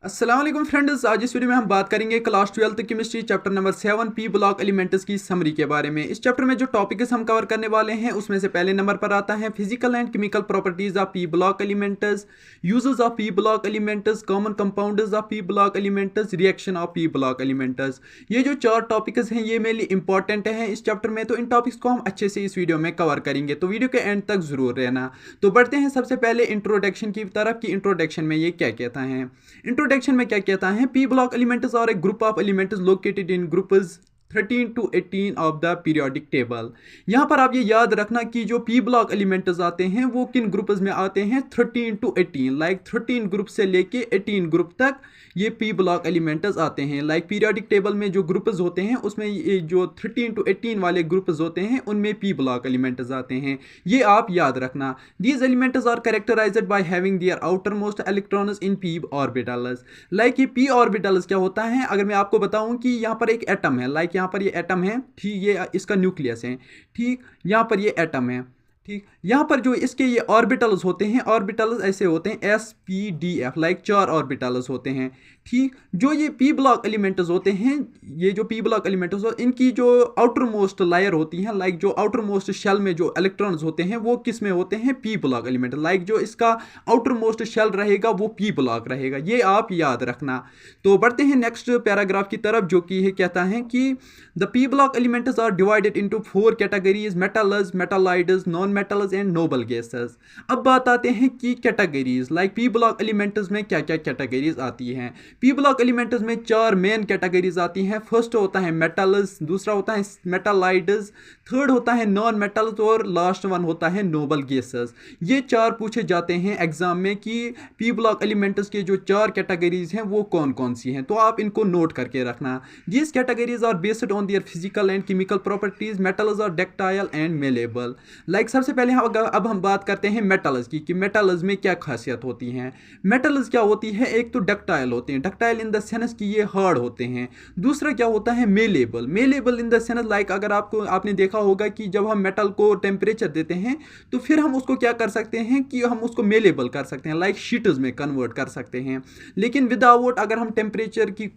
अस्सलाम वालेकुम फ्रेंड्स, आज इस वीडियो में हम बात करेंगे class 12 chemistry chapter number 7 P block elements की समरी के बारे में। इस चैप्टर में जो टॉपिक्स हम कवर करने वाले हैं उसमें से पहले नंबर पर आता है physical and chemical properties of P block elements, uses of P block elements, common compounds of P block elements, reaction of P block elements. ये जो 4 टॉपिक्स हैं ये मेनली इंपॉर्टेंट हैं इस चैप्टर में, तो इन टॉपिक्स को हम अच्छे से इस वीडियो में कवर करेंगे, तो वीडियो के एंड तक जरूर रहना। तो बढ़ते हैं सबसे पहले इंट्रोडक्शन की तरफ कि इंट्रोडक्शन में ये क्या कहता है। इंट्रोडक्शन में क्या कहता है, P block elements are a group of elements located in groups 13 to 18 of the periodic table. यहाँ पर आप ये याद रखना कि जो पी ब्लॉक एलिमेंट्स आते हैं वो किन ग्रुप्स में आते हैं, 13 to 18, लाइक 13 ग्रुप से लेके 18 ग्रुप तक ये पी ब्लॉक एलिमेंट्स आते हैं। लाइक पीरियोडिक टेबल में जो ग्रुप्स होते हैं उसमें ये जो 13 to 18 वाले ग्रुप्स होते हैं उनमें पी ब्लॉक एलिमेंट्स आते हैं, ये आप याद रखना। These elements are characterised by having their outermost electrons in P orbitals. Like ये पी ऑर्बिटल्स क्या होता है, अगर मैं आपको बताऊं कि यहाँ पर एक एटम है, लाइक यहाँ पर ये एटम है, ठीक, ये इसका न्यूक्लियस है, ठीक, यहाँ पर ये एटम है, ठीक। यहाँ पर जो इसके ये ऑर्बिटल्स होते हैं, ऑर्बिटल्स ऐसे होते हैं S P D F, like 4 orbitals होते हैं, ठीक। जो ये पी ब्लॉक एलिमेंट्स होते हैं, ये जो पी ब्लॉक एलिमेंट्स होते हैं इनकी जो आउटर मोस्ट लायर होती है, लाइक जो आउटर मोस्ट शेल में जो इलेक्ट्रॉन्स होते हैं वो किस में होते हैं, पी ब्लॉक एलिमेंट। लाइक जो इसका आउटर मोस्ट शेल रहेगा वो पी ब्लॉक रहेगा, ये आप याद रखना। तो बढ़ते हैं नेक्स्ट पैराग्राफ की तरफ, जो कि कहता है कि the P block elements are divided into 4 categories, metals, metalloids, non metals and noble gases. अब बात आते हैं कि categories, like p block elements में क्या क्या कैटेगरीज आती हैं। पी ब्लॉक एलिमेंट्स में 4 मेन कैटेगरीज आती हैं। फर्स्ट होता है मेटल्स, दूसरा होता है मेटालाइड्स, थर्ड होता है नॉन मेटल्स और लास्ट वन होता है नोबल गैसेस। ये 4 पूछे जाते हैं एग्जाम में कि पी ब्लॉक एलिमेंट्स के जो 4 कैटेगरीज हैं वो कौन कौन सी हैं, तो आप इनको नोट करके रखना। These categories are based on their physical and chemical properties. Metals are ductile and malleable. Like सबसे पहले अब हम बात करते हैं मेटल्स की, कि मेटल्स में क्या खासियत होती हैं। मेटल्स क्या होती है, एक तो डक्टाइल होते हैं, डक्टाइल इन द सेंस कि ये हार्ड होते हैं। दूसरा क्या होता है, malleable, malleable in the sense like अगर आपने देखा होगा कि जब हम मेटल को टेम्परेचर देते हैं तो फिर हम उसको क्या कर सकते हैं कि हम उसको मेलेबल कर सकते हैं, लाइक शीट्स में कन्वर्ट कर सकते हैं। लेकिन विदाउट अगर हम टेम्परेचर की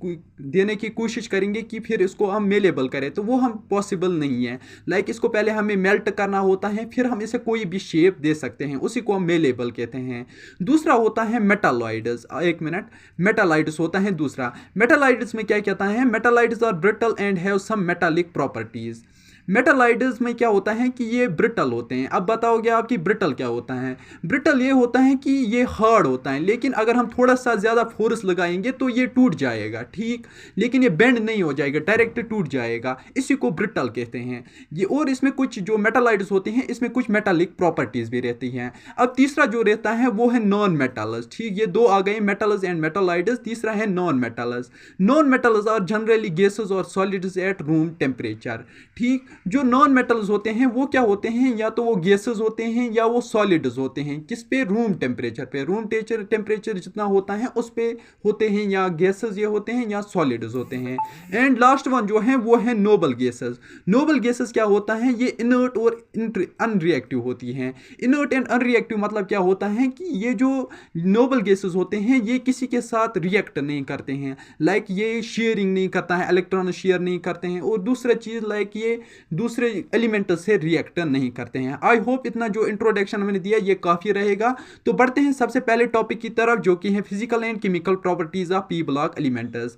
देने की कोशिश करेंगे कि फिर इसको हम मेलेबल करें तो वो हम पॉसिबल नहीं है। लाइक इसको पहले हमें मेल्ट करना होता है, फिर हम इसे कोई भी शेप दे सकते हैं, उसी को हम मेलेबल कहते हैं। दूसरा होता है मेटालॉइड्स, एक मिनट, मेटालाइड्स होता है दूसरा। मेटालाइड्स में क्या कहता है, metalloids are brittle and have some metallic properties. Metalloids में क्या होता है कि ये ब्रिटल होते हैं। अब बताओगे आप कि ब्रिटल क्या होता है। ब्रिटल ये होता है कि ये हार्ड होता है, लेकिन अगर हम थोड़ा सा ज़्यादा फोर्स लगाएंगे तो ये टूट जाएगा, ठीक, लेकिन ये बेंड नहीं हो जाएगा, डायरेक्ट टूट जाएगा, इसी को ब्रिटल कहते हैं ये। और इसमें कुछ जो मेटालाइड्स होते हैं इसमें कुछ मेटालिक प्रॉपर्टीज़ भी रहती हैं। अब तीसरा जो रहता है वो है नॉन मेटल्स, ठीक, ये 2 आ गए, मेटल्स एंड मेटालाइड्स। तीसरा है non metals. Non metals are generally gases और सॉलिड्स एट रूम टेम्परेचर, ठीक। जो नॉन मेटल्स होते हैं वो क्या होते हैं, या तो वो गैसेस होते हैं या वो सॉलिड्स होते हैं, किस पे, रूम टेम्परेचर पे। रूम टेम्परेचर जितना होता है उस पे होते हैं, या गैसेस ये होते हैं या सॉलिड्स होते हैं। एंड लास्ट वन जो है वो है नोबल गैसेस। नोबल गैसेस क्या होता है, ये इनर्ट और अनरिएक्टिव होती हैं। इनर्ट एंड अनरिएक्टिव मतलब क्या होता है कि ये जो नोबल गैसेस होते हैं ये किसी के साथ रिएक्ट नहीं करते हैं, लाइक ये शेयरिंग नहीं करता है, इलेक्ट्रॉन शेयर नहीं करते हैं, और दूसरा चीज़ लाइक ये दूसरे एलिमेंट से रिएक्ट नहीं करते हैं। आई होप इतना जो इंट्रोडक्शन मैंने दिया ये काफ़ी रहेगा। तो बढ़ते हैं सबसे पहले टॉपिक की तरफ, जो कि है physical and chemical properties of P block elements.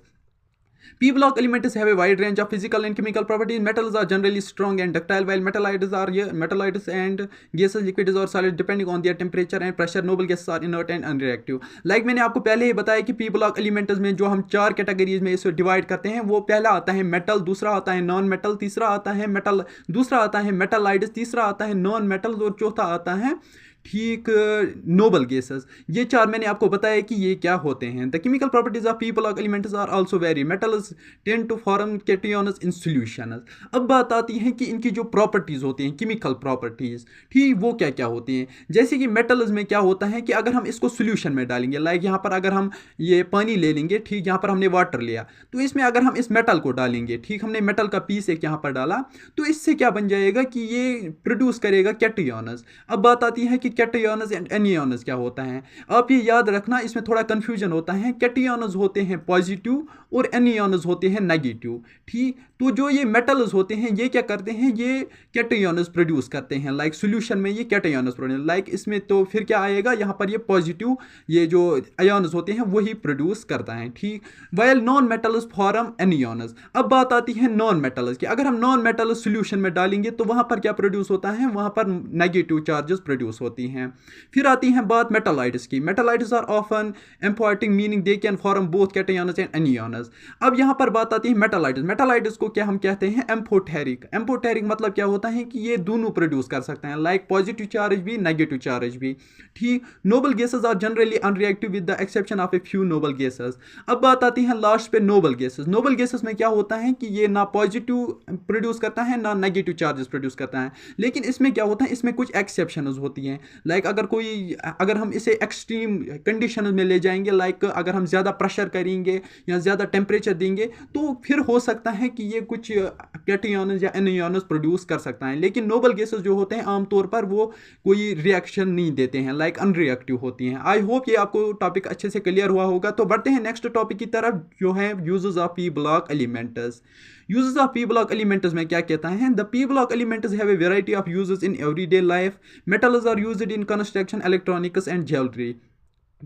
P block elements have a wide range of physical and chemical properties. Metals are generally strong and ductile, while metallides and gases, liquids or solids, depending on their temperature and pressure. Noble gases are inert and unreactive. Like मैंने आपको पहले ही बताया कि P block elements में जो हम 4 categories में इसे डिवाइड करते हैं, वो पहला आता है मेटल, दूसरा आता है नॉन मेटल, तीसरा आता है मेटल, दूसरा आता है मेटालाइड्स, तीसरा आता है नॉन मेटल और चौथा आता है, ठीक, नोबल गैसेस। ये 4 मैंने आपको बताया कि ये क्या होते हैं। The chemical properties of P block elements are also very. Metals tend to form cations in solutions. अब बात आती है कि इनकी जो प्रॉपर्टीज होती हैं, केमिकल प्रॉपर्टीज, ठीक, वो क्या क्या होती हैं। जैसे कि मेटल्स में क्या होता है कि अगर हम इसको सॉल्यूशन में डालेंगे, लाइक यहाँ पर अगर हम ये पानी ले लेंगे, ठीक, यहाँ पर हमने वाटर लिया, तो इसमें अगर हम इस मेटल को डालेंगे, ठीक, हमने मेटल का पीस एक यहाँ पर डाला, तो इससे क्या बन जाएगा कि ये प्रोड्यूस करेगा कैटायन्स। अब बात आती है कि कैटायंस एंड एनियंस क्या होता है। आप ये याद रखना, इसमें थोड़ा कन्फ्यूजन होता है। कैटायंस होते हैं पॉजिटिव और एनियंस होते हैं नेगेटिव। ठीक, तो जो ये मेटल्स होते हैं ये क्या करते हैं, ये कैटायंस प्रोड्यूस करते हैं। लाइक सॉल्यूशन में ये कैटायंस प्रोड्यूस, लाइक इसमें तो फिर क्या आएगा, यहाँ पर ये पॉजिटिव ये जो आयन्स होते हैं वही प्रोड्यूस करता है। ठीक, वाइल नॉन मेटल्स फॉर्म एनियंस। अब बात आती है नॉन मेटल्स की। अगर हम नॉन मेटल्स सॉल्यूशन में डालेंगे तो वहाँ पर क्या प्रोड्यूस होता है, वहाँ पर नेगेटिव चार्जेस प्रोड्यूस होती हैं। फिर आती है बात मेटालाइट्स की। Metalloids are often importing meaning they can form both cations and anions. अब यहाँ पर बात आती है मेटालाइट्स। मेटालाइट्स को क्या हम कहते हैं, एम्फोटेरिक। एम्फोटेरिक मतलब क्या होता है कि ये दोनों प्रोड्यूस कर सकते हैं, लाइक पॉजिटिव चार्ज भी नेगेटिव चार्ज भी। ठीक, noble gases are generally unreactive with the exception of a few noble gases. अब बात आती है लास्ट पे नोबल गैसेस। नोबल गैसेस में क्या होता है कि ये ना पॉजिटिव प्रोड्यूस करता है ना नेगेटिव चार्जेस प्रोड्यूस करता है, लेकिन इसमें क्या होता है, इसमें कुछ एक्सेप्शंस होती हैं। लाइक अगर हम इसे एक्सट्रीम कंडीशन में ले जाएंगे, लाइक अगर हम ज़्यादा प्रेशर करेंगे या ज़्यादा टेम्परेचर देंगे तो फिर हो सकता है कि ये कुछ कैटायंस या एनियंस प्रोड्यूस कर सकता है। लेकिन नोबल गैसेस जो होते हैं आमतौर पर वो कोई रिएक्शन नहीं देते हैं, लाइक अनरिएक्टिव होती हैं। आई होप ये आपको टॉपिक अच्छे से क्लियर हुआ होगा। तो बढ़ते हैं नेक्स्ट टॉपिक की तरफ जो है uses of P block elements. Uses of P block elements में क्या कहता है, the P block elements have a variety of uses in everyday life. Metals are used in construction, electronics and jewellery.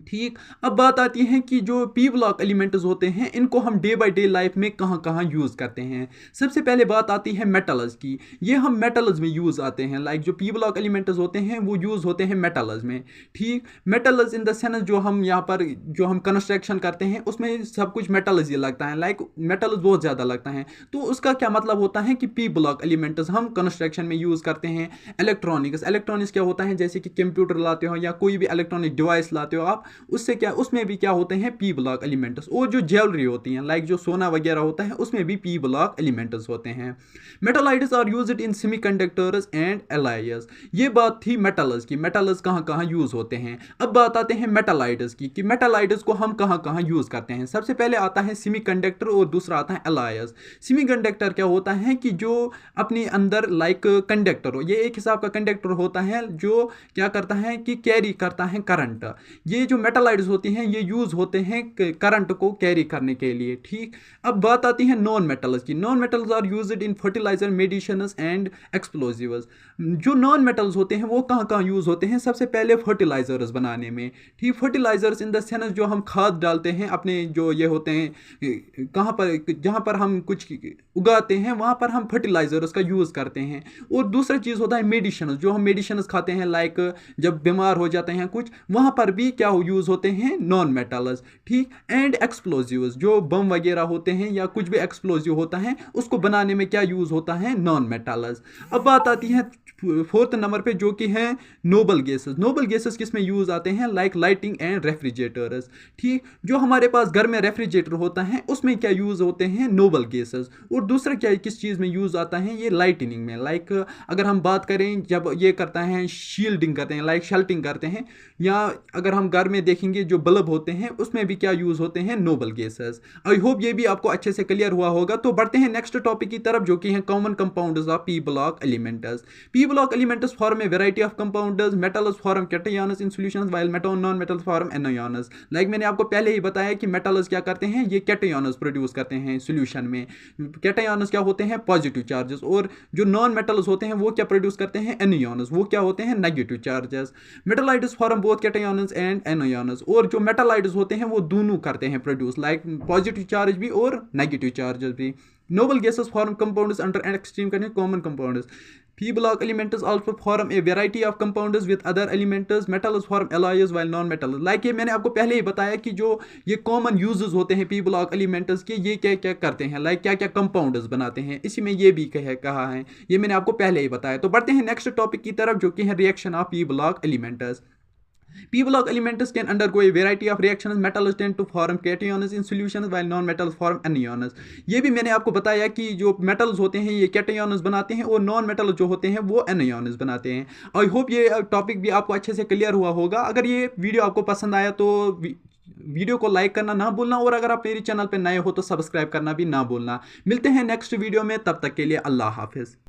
ठीक, अब बात आती है कि जो पी ब्लॉक एलिमेंट्स होते हैं इनको हम डे बाय डे लाइफ में कहाँ कहाँ यूज़ करते हैं। सबसे पहले बात आती है मेटल्स की। ये हम मेटल्स में यूज़ आते हैं, लाइक जो पी ब्लॉक एलिमेंट्स होते हैं वो यूज़ होते हैं मेटल्स में। ठीक, मेटल्स इन द सेंस जो हम यहाँ पर जो हम कंस्ट्रक्शन करते हैं उसमें सब कुछ मेटल्स ही लगता है, लाइक मेटल्स बहुत ज़्यादा लगता है। तो उसका क्या मतलब होता है कि पी ब्लॉक एलिमेंट्स हम कंस्ट्रक्शन में यूज़ करते हैं। इलेक्ट्रॉनिक्स क्या होता है, जैसे कि कंप्यूटर लाते हो या कोई भी इलेक्ट्रॉनिक डिवाइस लाते हो आप, उससे क्या उसमें भी क्या होते हैं पी ब्लॉक एलिमेंट्स। और जो ज्वेलरी होती हैं, लाइक जो सोना वगैरह होता है उसमें भी पी ब्लॉक एलिमेंट्स होते हैं। Metalloids are used in semiconductors and alloys. ये बात थी मेटल्स की, मेटल्स कहाँ कहाँ यूज होते हैं। अब बात आते हैं मेटालाइट्स की कि मेटालाइट्स को हम कहाँ कहाँ यूज करते हैं। सबसे पहले आता है सेमीकंडक्टर और दूसरा आता है एलॉयज। सेमीकंडक्टर क्या होता है कि जो अपने अंदर लाइक कंडक्टर हो, ये एक हिसाब का कंडक्टर होता है जो क्या करता है कि कैरी करता है करंट। ये जो मेटालाइट्स होती हैं ये यूज होते हैं करंट को कैरी करने के लिए। ठीक, अब बात आती है नॉन मेटल्स की। Non metals are used in fertiliser, medicines and explosives. जो नॉन मेटल्स होते हैं वो कहाँ कहाँ यूज होते हैं, सबसे पहले फर्टिलाइजर्स बनाने में। ठीक, फर्टिलाइजर्स इन द सेंस जो हम खाद डालते हैं अपने जो ये होते हैं कहाँ पर, जहाँ पर हम कुछ उगाते हैं वहाँ पर हम फर्टिलाइजर्स का यूज करते हैं। और दूसरा चीज़ होता है मेडिसिन, जो हम मेडिसिन खाते हैं, लाइक जब बीमार हो जाते हैं कुछ, वहाँ पर भी क्या यूज होते हैं नॉन मेटल्स। ठीक, एंड एक्सप्लोजिव्स, जो बम वगैरह होते हैं या कुछ भी एक्सप्लोजिव होता है उसको बनाने में क्या यूज होता है, नॉन मेटल्स। अब बात आती है फोर्थ नंबर पे जो कि है नोबल गैसेस। नोबल गैसेस किस में यूज आते हैं, लाइक लाइटिंग एंड रेफ्रिजरेटर्स। ठीक, जो हमारे पास घर में रेफ्रिजरेटर होता है उसमें क्या यूज होते हैं, नोबल गैसेस। और दूसरा क्या किस चीज़ में यूज आता है, ये लाइटनिंग में। लाइक अगर हम बात करें जब ये करता है शील्डिंग करते हैं, लाइक शेल्टिंग करते हैं, या अगर हम घर में देखेंगे जो बल्ब होते हैं उसमें भी क्या यूज होते हैं, नोबल गैसेस। आई होप ये भी आपको अच्छे से क्लियर हुआ होगा। तो बढ़ते हैं नेक्स्ट टॉपिक की तरफ जो कि है common compounds of P block elements. P block elements form A variety of compounds. Metals form cations in solutions while non metals form anions. Like मैंने आपको पहले ही बताया कि मेटल्स क्या करते हैं, ये कैटायंस प्रोड्यूस करते हैं सॉल्यूशन में। कैटायंस क्या होते हैं, पॉजिटिव चार्जेस। और जो नॉन मेटल्स होते हैं वो क्या प्रोड्यूस करते हैं, एनायंस, वो क्या होते हैं, negative charges. Metalloids form both cations and anions. और जो मेटालाइट्स होते हैं वो दोनों करते हैं प्रोड्यूस, लाइक पॉजिटिव चार्ज भी और नेगेटिव चार्जेस भी। Noble gases form compounds under extreme condition, common compounds. P block elements also form a variety of compounds with other elements. Metals form alloys while non-metals. Like ये मैंने आपको पहले ही बताया कि जो ये कॉमन यूजेस होते हैं P block elements के, ये क्या क्या करते हैं, लाइक क्या क्या कंपाउंड्स बनाते हैं, इसी में ये भी कहा है, ये मैंने आपको पहले ही बताया। तो बढ़ते हैं नेक्स्ट टॉपिक की तरफ जो कि है reaction of P block elements. P block elements can undergo a variety of reactions. Metals tend to form cations in solutions while non-metals form anions. ये भी मैंने आपको बताया कि जो मेटल्स होते हैं ये कैटायंस बनाते हैं और नॉन मेटल जो होते हैं वो एनायंस बनाते हैं। आई होप ये टॉपिक भी आपको अच्छे से क्लियर हुआ होगा। अगर ये वीडियो आपको पसंद आया तो वीडियो को लाइक करना ना भूलना, और अगर आप मेरे चैनल पर नए हो तो सब्सक्राइब करना भी ना भूलना। मिलते हैं नेक्स्ट वीडियो में, तब तक के लिए अल्लाह हाफिज़।